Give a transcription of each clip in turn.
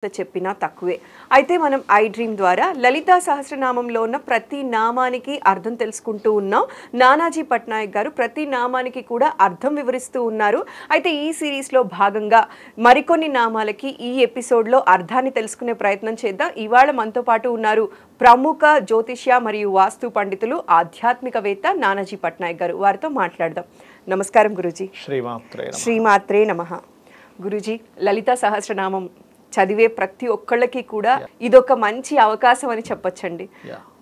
చెప్పినా తక్కువే. అయితే మనం ఐ డ్రీమ్ ద్వారా లలితా సహస్రనామంలో ఉన్న ప్రతి నామానికి అర్థం తెలుసుకుంటూ ఉన్నాం. నానాజీ పట్నాయక్ గారు ప్రతి నామానికి కూడా అర్థం వివరిస్తూ ఉన్నారు. అయితే ఈ సిరీస్లో భాగంగా మరికొన్ని నామాలకి ఈ ఎపిసోడ్లో అర్థాన్ని తెలుసుకునే ప్రయత్నం చేద్దాం. ఇవాళ మనతో పాటు ఉన్నారు ప్రముఖ జ్యోతిష్య మరియు వాస్తు పండితులు ఆధ్యాత్మికవేత్త నానాజీ పట్నాయక్ గారు. వారితో మాట్లాడదాం. నమస్కారం గురూజీ. శ్రీమాత్రే నమః. గురూజీ, లలితా సహస్రనామం చదివే ప్రతి ఒక్కళ్ళకి కూడా ఇదొక మంచి అవకాశం అని చెప్పొచ్చండి.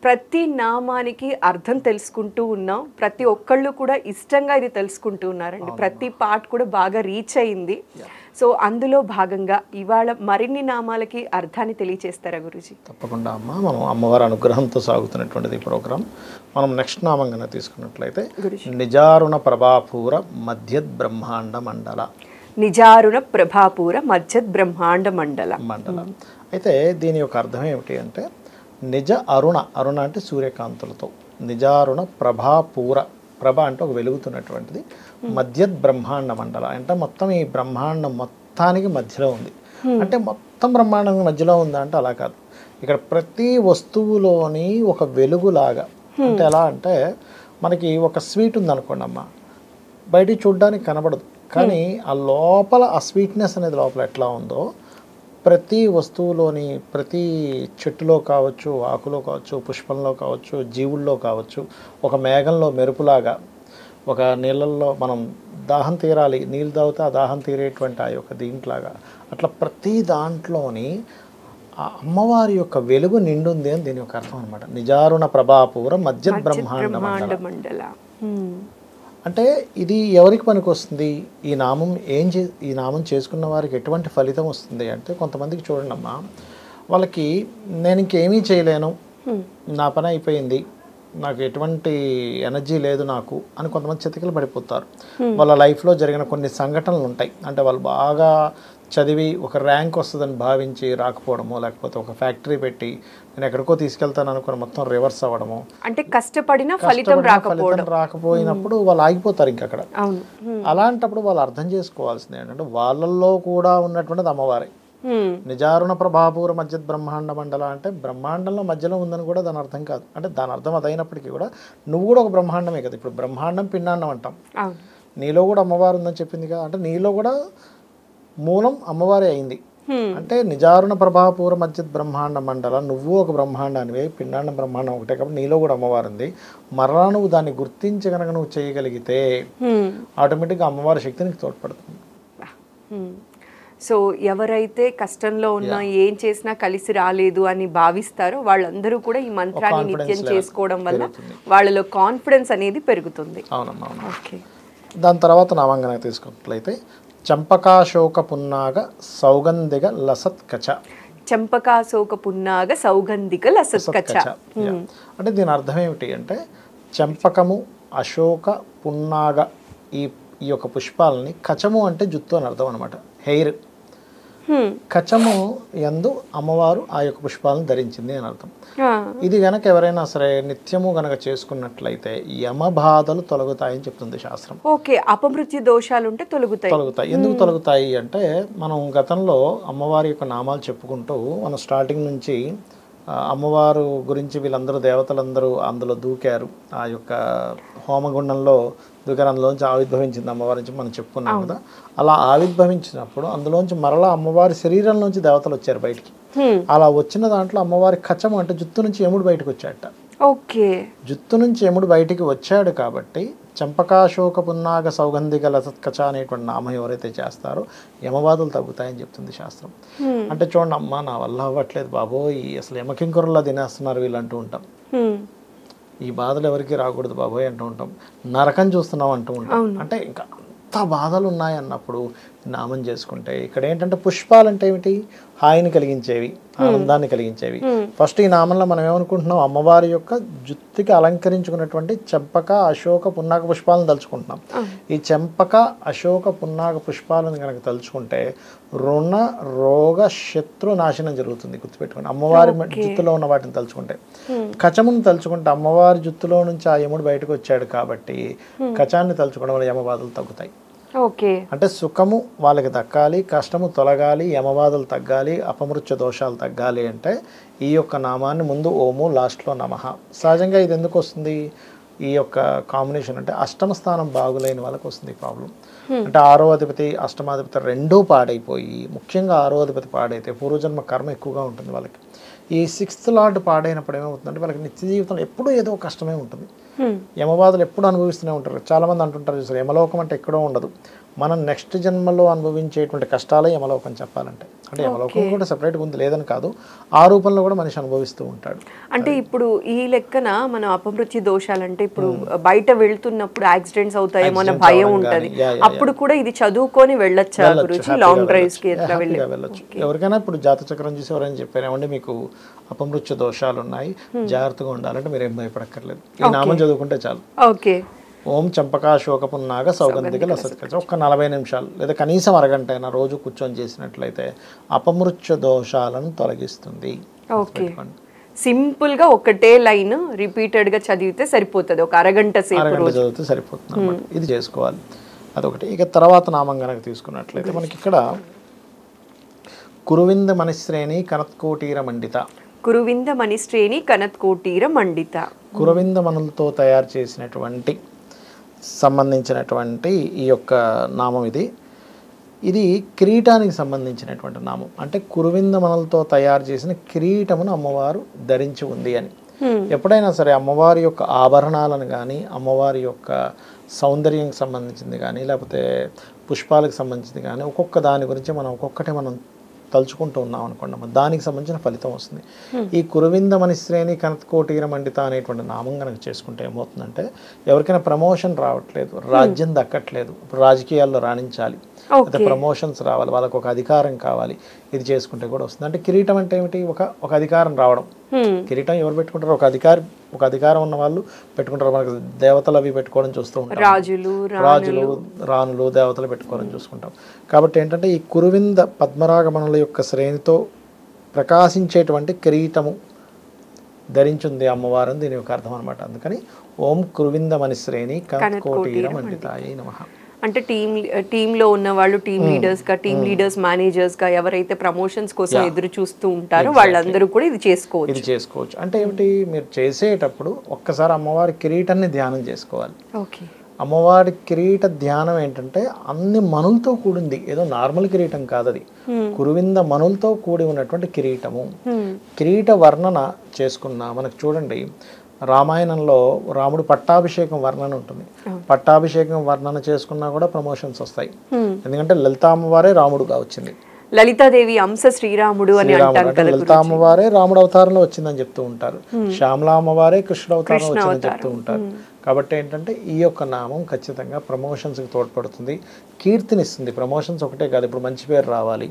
ప్రతి నామానికి అర్థం తెలుసుకుంటూ ఉన్నాం. ప్రతి ఒక్కళ్ళు కూడా ఇష్టంగా ఇది తెలుసుకుంటూ ఉన్నారండి. ప్రతి పార్ట్ కూడా బాగా రీచ్ అయింది. సో అందులో భాగంగా ఇవాళ మరిన్ని నామాలకి అర్థాన్ని తెలియచేస్తారా గురూజీ? తప్పకుండా అమ్మ. మనం అమ్మవారి అనుగ్రహంతో సాగుతున్నటువంటిది ప్రోగ్రాం. మనం నెక్స్ట్ నామంగా తీసుకున్నట్లయితే నిజారుణ ప్రభాపూర మధ్యద్ బ్రహ్మాండ మండల. నిజారుణ ప్రభాపూర మధ్యద్ బ్రహ్మాండ మండల. అయితే దీని యొక్క అర్థం ఏమిటి అంటే నిజ అరుణ, అరుణ అంటే సూర్యకాంతులతో, నిజారుణ ప్రభాపూర, ప్రభ అంటే ఒక వెలుగుతున్నటువంటిది, మధ్యద్ బ్రహ్మాండ మండల అంటే మొత్తం ఈ బ్రహ్మాండం మొత్తానికి మధ్యలో ఉంది. అంటే మొత్తం బ్రహ్మాండం మధ్యలో ఉందా అంటే అలా కాదు. ఇక్కడ ప్రతి వస్తువులోని ఒక వెలుగులాగా, అంటే ఎలా అంటే మనకి ఒక స్వీట్ ఉందనుకోండి అమ్మ, బయటికి చూడడానికి కనబడదు, కానీ ఆ లోపల ఆ స్వీట్నెస్ అనేది లోపల ఎట్లా ఉందో ప్రతి వస్తువులోని, ప్రతి చెట్టులో కావచ్చు, ఆకులో కావచ్చు, పుష్పంలో కావచ్చు, జీవుల్లో కావచ్చు, ఒక మేఘంలో మెరుపులాగా, ఒక నీళ్ళల్లో మనం దాహం తీరాలి, నీళ్ళు తాగితే ఆ దాహం తీరేటువంటి ఆ యొక్క దీంట్లాగా, అట్లా ప్రతి దాంట్లోని ఆ అమ్మవారి యొక్క వెలుగు నిండుంది అని దీని యొక్క అర్థం అనమాట. నిజారుణ ప్రభాపూర మధ్య బ్రహ్మాండ మండల అంటే ఇది ఎవరికి పనికి వస్తుంది? ఈ నామం ఈ నామం చేసుకున్న వారికి ఎటువంటి ఫలితం వస్తుంది అంటే, కొంతమందికి చూడండి అమ్మా, వాళ్ళకి నేను ఇంకేమీ చేయలేను, నా పని అయిపోయింది, నాకు ఎటువంటి ఎనర్జీ లేదు నాకు అని కొంతమంది చితికిలు పడిపోతారు. వాళ్ళ లైఫ్లో జరిగిన కొన్ని సంఘటనలు ఉంటాయి. అంటే వాళ్ళు బాగా చదివి ఒక ర్యాంక్ వస్తుందని భావించి రాకపోవడము, లేకపోతే ఒక ఫ్యాక్టరీ పెట్టి నేను ఎక్కడికో తీసుకెళ్తాను అనుకుని మొత్తం రివర్స్ అవ్వడము, అంటే కష్టపడిన ఫలితం రాకపోయినప్పుడు వాళ్ళు ఆగిపోతారు ఇంక అక్కడ. అలాంటప్పుడు వాళ్ళు అర్థం చేసుకోవాల్సింది ఏంటంటే వాళ్ళల్లో కూడా ఉన్నటువంటిది అమ్మవారే. నిజారుణ ప్రభాపూర మధ్య బ్రహ్మాండ మండల అంటే బ్రహ్మాండంలో మధ్యలో ఉందని కూడా దాని అర్థం కాదు. అంటే దాని అర్థం అదైనప్పటికీ కూడా నువ్వు కూడా ఒక బ్రహ్మాండమే కదా. ఇప్పుడు బ్రహ్మాండం పిండాండం అంటాం, నీలో కూడా అమ్మవారు ఉందని చెప్పింది కదా. అంటే నీలో కూడా మూలం అమ్మవారే అయింది. అంటే నిజారుణ ప్రభాపూర మధ్య బ్రహ్మాండ మండల, నువ్వు ఒక బ్రహ్మాండానివే, పిండాండం బ్రహ్మాండం ఒకటే కాబట్టి నీలో కూడా అమ్మవారు ఉంది. మరలా నువ్వు దాన్ని గుర్తించి కనుక నువ్వు చేయగలిగితే ఆటోమేటిక్గా అమ్మవారి శక్తి నీకు తోడ్పడుతుంది. సో ఎవరైతే కష్టంలో ఉన్నా, ఏం చేసినా కలిసి రాలేదు అని భావిస్తారో వాళ్ళందరూ కూడా ఈ మంత్రాన్ని నిత్యం చేసుకోవడం వల్ల వాళ్ళలో కాన్ఫిడెన్స్ అనేది పెరుగుతుంది. అవునమ్మా. దాని తర్వాత నామంగా తీసుకున్నట్లయితే చంపకాశోక పున్నాగ సౌగంధిక లసత్ కచ. చంపకాశోక పున్నాగ సౌగంధిక లసత్ కచ అంటే దీని అర్థం ఏమిటి అంటే చంపకము, అశోక, పున్నాగ ఈ యొక్క పుష్పాలని, కచము అంటే జుత్తు అని అర్థం అనమాట, హెయిర్. కచము యందు అమ్మవారు ఆ యొక్క పుష్పాలను ధరించింది అని అర్థం. ఇది గనక ఎవరైనా సరే నిత్యము గనక చేసుకున్నట్లయితే యమ బాధలు తొలగుతాయని చెప్తుంది శాస్త్రం. ఓకే, అపమృత్యు దోషాలు ఉంటే తొలగుతాయి. ఎందుకు తొలగుతాయి అంటే మనం గతంలో అమ్మవారి యొక్క నామాలు చెప్పుకుంటూ మనం స్టార్టింగ్ నుంచి అమ్మవారు గురించి వీళ్ళందరూ దేవతలందరూ అందులో దూకారు, ఆ యొక్క హోమగుండంలో దూకారు, అందులోంచి ఆవిర్భవించింది అమ్మవారి నుంచి మనం చెప్పుకున్నాం కదా. అలా ఆవిర్భవించినప్పుడు అందులోంచి మరలా అమ్మవారి శరీరంలోంచి దేవతలు వచ్చారు బయటికి. అలా వచ్చిన దాంట్లో అమ్మవారి కచము అంటే జుత్తు నుంచి యముడు బయటకు వచ్చాడట. ఓకే, జుత్తు నుంచి యముడు బయటికి వచ్చాడు కాబట్టి చంపకాశోక పున్నాగ సౌగంధిక లసత్కచ అనేటువంటి నామం ఎవరైతే చేస్తారో యమబాధలు తగ్గుతాయని చెప్తుంది శాస్త్రం. అంటే చూడండి అమ్మ, నా వల్ల అవ్వట్లేదు బాబోయ్, అసలు యమకింకరులా తినేస్తున్నారు వీళ్ళు అంటూ ఉంటాం. ఈ బాధలు ఎవరికి రాకూడదు బాబోయ్ అంటూ ఉంటాం. నరకం చూస్తున్నాం అంటూ ఉంటాం. అంటే ఇంకా అంత బాధలు ఉన్నాయి అన్నప్పుడు నామం చేసుకుంటే, ఇక్కడ ఏంటంటే పుష్పాలు అంటే ఏమిటి? హాయిని కలిగించేవి, ఆనందాన్ని కలిగించేవి. ఫస్ట్ ఈ నామంలో మనం ఏమనుకుంటున్నాం? అమ్మవారి యొక్క జుత్తుకి అలంకరించుకున్నటువంటి చంపక, అశోక, పున్నాగ పుష్పాలను తలుచుకుంటున్నాం. ఈ చంపక, అశోక, పున్నాగ పుష్పాలను కనుక తలుచుకుంటే రుణ, రోగ, శత్రు నాశనం జరుగుతుంది. గుర్తుపెట్టుకోండి, అమ్మవారి జుత్తులో ఉన్న వాటిని తలుచుకుంటే. కచమును తలుచుకుంటే అమ్మవారి జుత్తులో నుంచి ఆ యముడు బయటకు వచ్చాడు కాబట్టి కచాన్ని తలుచుకోవడం వల్ల యమ బాధలు తగ్గుతాయి. ఓకే. అంటే సుఖము వాళ్ళకి దక్కాలి, కష్టము తొలగాలి, యమబాధలు తగ్గాలి, అపమృత్యు దోషాలు తగ్గాలి అంటే ఈ యొక్క నామాన్ని ముందు ఓము లాస్ట్లో నమః. సహజంగా ఇది ఎందుకు వస్తుంది ఈ యొక్క కాంబినేషన్ అంటే అష్టమ స్థానం బాగులేని వాళ్ళకి వస్తుంది ఈ ప్రాబ్లం. అంటే 6వ అధిపతి అష్టమాధిపతి రెండూ పాడైపోయి, ముఖ్యంగా 6వ అధిపతి పాడైతే పూర్వజన్మ కర్మ ఎక్కువగా ఉంటుంది వాళ్ళకి. ఈ 6th లార్డ్ పాడైనప్పుడు ఏమవుతుందంటే వాళ్ళకి నిత్య జీవితంలో ఎప్పుడూ ఏదో కష్టమే ఉంటుంది. యమబాధలు ఎప్పుడు అనుభవిస్తూనే ఉంటారు. చాలామంది అంటుంటారు చూసారు, యమలోకం అంటే ఎక్కడో ఉండదు, మనం నెక్స్ట్ జన్మలో అనుభవించేటువంటి కష్టాలే యమలోకం చెప్పాలంటే. అంటే యమలోకం కూడా సెపరేట్గా ఉంది లేదని కాదు, ఆ రూపంలో కూడా మనిషి అనుభవిస్తూ ఉంటాడు. అంటే ఇప్పుడు ఈ లెక్కన మనం అపమృత్యు దోషాలంటే ఇప్పుడు బయట వెళ్తున్నప్పుడు యాక్సిడెంట్స్ అవుతాయేమో అన్న భయం ఉంటుంది, అప్పుడు కూడా ఇది చదువుకొని వెళ్ళొచ్చా గురుజీ? లాంగ్ డ్రైవ్స్ కి ఎట్లా వెళ్ళొచ్చు? ఎవరికైనా ఇప్పుడు జాతచక్రం చూసి ఎవరైనా చెప్పారేమంటే మీకు అపమృత్యు దోషాలు ఉన్నాయి, జాగ్రత్తగా ఉండాలంటే మీరు ఏం భయపడక్కర్లేదు, ఈ నామం చదువుకుంటే చాలు. ఓకే. ఓం చంపకాశోకపున్నాగ సౌగంధిక లసత్కచ. ఒక్క 40 నిమిషాలు లేదా కనీసం అరగంట అయినా రోజు కూర్చొని చేసినట్లయితే అపమృత్యు దోషాలను తొలగిస్తుంది. ఓకే. సింపుల్ గా ఒకటే లైన్ రిపీటెడ్ గా చదివితే సరిపోతుంది, ఒక అరగంట సేపు చదివితే సరిపోతుంది అన్నమాట. ఇది చేసుకోవాలి, అదొకటి. ఇక తర్వాత నామం కనుక తీసుకున్నట్లయితే మనకి ఇక్కడ కురువింద మణిశ్రేణి కనత్కోటీర మండిత. కురువింద మణిశ్రేణి కనత్కోటీర మండిత. కురవింద మణులతో తయారు చేసినటువంటి సంబంధించినటువంటి ఈ యొక్క నామం ఇది కిరీటానికి సంబంధించినటువంటి నామం. అంటే కురువింద మణులతో తయారు చేసిన కిరీటమును అమ్మవారు ధరించి ఉంది అని. ఎప్పుడైనా సరే అమ్మవారి యొక్క ఆభరణాలను కానీ, అమ్మవారి యొక్క సౌందర్యంకి సంబంధించింది కానీ, లేకపోతే పుష్పాలకు సంబంధించింది కానీ, ఒక్కొక్క దాని గురించి మనం ఒక్కొక్కటి మనం తలుచుకుంటూ ఉన్నాం అనుకోండి, దానికి సంబంధించిన ఫలితం వస్తుంది. ఈ కురువింద మణిశ్రేణి కనత్కోటీర మండిత అనేటువంటి నామం కనుక చేసుకుంటే ఏమవుతుందంటే, ఎవరికైనా ప్రమోషన్ రావట్లేదు, రాజ్యం దక్కట్లేదు, ఇప్పుడు రాజకీయాల్లో రాణించాలి, అయితే ప్రమోషన్స్ రావాలి, వాళ్ళకు ఒక అధికారం కావాలి, ఇది చేసుకుంటే కూడా వస్తుంది. అంటే కిరీటం అంటే ఏమిటి? ఒక అధికారం రావడం. కిరీటం ఎవరు పెట్టుకుంటారు? ఒక అధికారం ఉన్న వాళ్ళు పెట్టుకుంటారు. మనకు దేవతలు అవి పెట్టుకోవడం చూస్తూ ఉంటాం, రాజులు రాణులు దేవతలు పెట్టుకోవడం చూసుకుంటాం. కాబట్టి ఏంటంటే ఈ కురువింద పద్మరాగమణుల యొక్క శ్రేణితో ప్రకాశించేటువంటి కిరీటము ధరించింది అమ్మవారు, దీని యొక్క అర్థం అనమాట. అందుకని ఓం కురువింద మణిశ్రేణి కనత్కోటీర మండితాయై నమః. అంటే టీంలో ఉన్న వాళ్ళు టీమ్ లీడర్స్ మేనేజర్స్ గా ఎవరైతే ప్రమోషన్స్ కోసం ఎదురు చూస్తూ ఉంటారో వాళ్ళందరూ కూడా ఇది చేసుకోవచ్చు. అంటే ఏమిటి, మీరు చేసేటప్పుడు ఒక్కసారి అమ్మవారి కిరీటాన్ని ధ్యానం చేసుకోవాలి. అమ్మవారి కిరీట ధ్యానం ఏంటంటే అన్ని మనులతో కూడింది, ఏదో నార్మల్ కిరీటం కాదు, అది కురువింద మనులతో కూడి ఉన్నటువంటి కిరీటము. కిరీట వర్ణన చేసుకున్నా మనకు చూడండి, రామాయణంలో రాముడు పట్టాభిషేకం వర్ణన ఉంటుంది. పట్టాభిషేకం వర్ణన చేసుకున్నా కూడా ప్రమోషన్స్ వస్తాయి, ఎందుకంటే లలితా అమ్మవారే రాముడుగా వచ్చింది. లలితాదేవి అంశ శ్రీరాముడు అని అంటారు కదా, లలితా అమ్మవారే రాముడు అవతారంలో వచ్చిందని చెప్తూ ఉంటారు, శ్యామలా అమ్మవారే కృష్ణుడు అవతారంలో వచ్చిందని చెప్తూ ఉంటారు. కాబట్టి ఏంటంటే ఈ యొక్క నామం ఖచ్చితంగా ప్రమోషన్స్కి తోడ్పడుతుంది, కీర్తినిస్తుంది. ప్రమోషన్స్ ఒకటే కాదు, ఇప్పుడు మంచి పేరు రావాలి,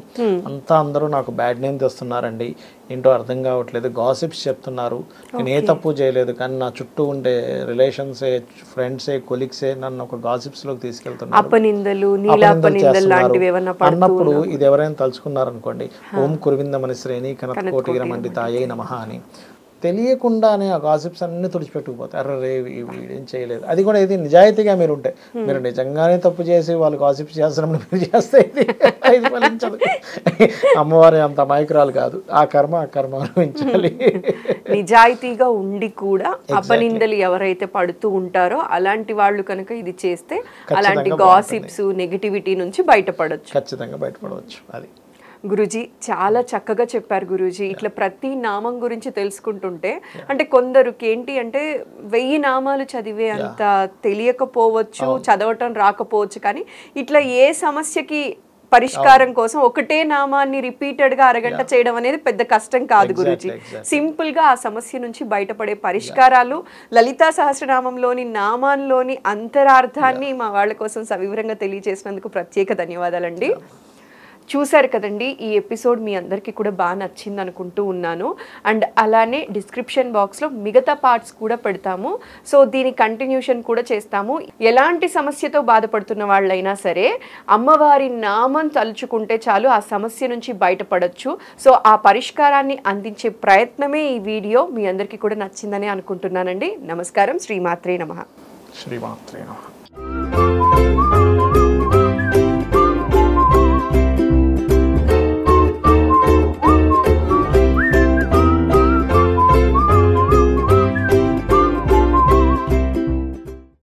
అంతా అందరూ నాకు బ్యాడ్ నేమ్ తెస్తున్నారండి, ఏంటో అర్థం కావట్లేదు, గాసిప్స్ చెప్తున్నారు, నేను ఏ తప్పు చేయలేదు కానీ నా చుట్టూ ఉండే రిలేషన్సే, ఫ్రెండ్సే, కొలీగ్సే నన్ను ఒక గాసిప్స్లోకి తీసుకెళ్తున్నారు, అన్నప్పుడు ఇది ఎవరైనా తలుచుకున్నారనుకోండి, ఓం కురువింద మణిశ్రేణి కనత్కోటీర మండితాయై నమః అని తెలియకుండానే ఆ గాసిప్స్ అన్ని తుడిచిపెట్టుకుపోతాయి. అర్రే వీడేం చేయలేదు, అది కూడా ఇది నిజాయితీగా మీరు ఉంటే, మీరు నిజంగానే తప్పు చేసి వాళ్ళు గాసిప్స్ చేస్తున్నప్పుడు మీరు చేస్తే ఇది ఫలించదు. అమ్మవారి అంత అమాయకురాలు కాదు, ఆ కర్మ అనుభవించాలి. నిజాయితీగా ఉండి కూడా అపనిందలు ఎవరైతే పడుతూ ఉంటారో అలాంటి వాళ్ళు కనుక ఇది చేస్తే అలాంటి గాసిప్స్, నెగిటివిటీ నుంచి బయటపడవచ్చు, ఖచ్చితంగా బయటపడవచ్చు. అది గురూజీ చాలా చక్కగా చెప్పారు గురూజీ. ఇట్లా ప్రతి నామం గురించి తెలుసుకుంటుంటే అంటే కొందరికి ఏంటి అంటే 1000 నామాలు చదివే అంత తెలియకపోవచ్చు, చదవటం రాకపోవచ్చు, కానీ ఇట్లా ఏ సమస్యకి పరిష్కారం కోసం ఒకటే నామాన్ని రిపీటెడ్ గా అరగంట చేయడం అనేది పెద్ద కష్టం కాదు గురూజీ. సింపుల్ గా ఆ సమస్య నుంచి బయటపడే పరిష్కారాలు లలితా సహస్రనామంలోని నామాల్లోని అంతరార్థాన్ని మా వాళ్ళ కోసం సవివరంగా తెలియజేసినందుకు ప్రత్యేక ధన్యవాదాలండి. చూశారు కదండి, ఈ ఎపిసోడ్ మీ అందరికీ కూడా బాగా నచ్చింది అనుకుంటూ ఉన్నాను. అండ్ అలానే డిస్క్రిప్షన్ బాక్స్లో మిగతా పార్ట్స్ కూడా పెడతాము, సో దీని కంటిన్యూషన్ కూడా చేస్తాము. ఎలాంటి సమస్యతో బాధపడుతున్న వాళ్ళైనా సరే అమ్మవారి నామం తలుచుకుంటే చాలు ఆ సమస్య నుంచి బయటపడవచ్చు. సో ఆ పరిష్కారాన్ని అందించే ప్రయత్నమే ఈ వీడియో. మీ అందరికీ కూడా నచ్చిందని అనుకుంటున్నానండి. నమస్కారం. శ్రీమాత్రే నమః. శ్రీమాత్రే నమః.